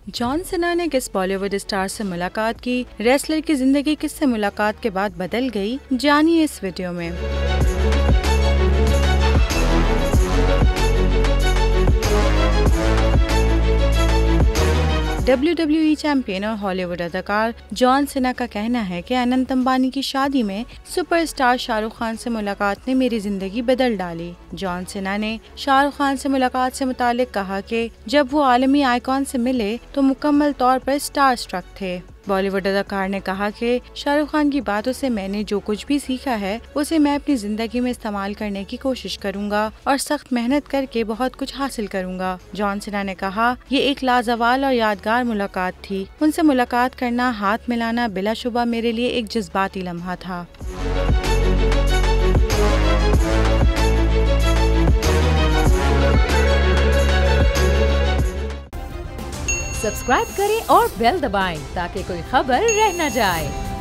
John Cena ने किस Bollywood star से मुलाकात की, रेसलर की जिंदगी किससे मुलाकात के बाद बदल गई, जानिए इस वीडियो में। WWE चैंपियन और हॉलीवुड अदाकार जॉन सीना का कहना है कि अनंत अंबानी की शादी में सुपरस्टार शाहरुख खान से मुलाकात ने मेरी जिंदगी बदल डाली। जॉन सीना ने शाहरुख खान से मुलाकात से मुतालिक कहा कि जब वो आलमी आइकॉन से मिले तो मुकम्मल तौर पर स्टार स्ट्रक थे। बॉलीवुड अदाकार ने कहा कि शाहरुख खान की बातों से मैंने जो कुछ भी सीखा है उसे मैं अपनी जिंदगी में इस्तेमाल करने की कोशिश करूंगा और सख्त मेहनत करके बहुत कुछ हासिल करूंगा। जॉन सीना ने कहा, ये एक लाजवाब और यादगार मुलाकात थी। उनसे मुलाकात करना, हाथ मिलाना बिलाशुबा मेरे लिए एक जज्बाती लम्हा था। सब्सक्राइब करें और बेल दबाएं ताकि कोई खबर रह न जाए।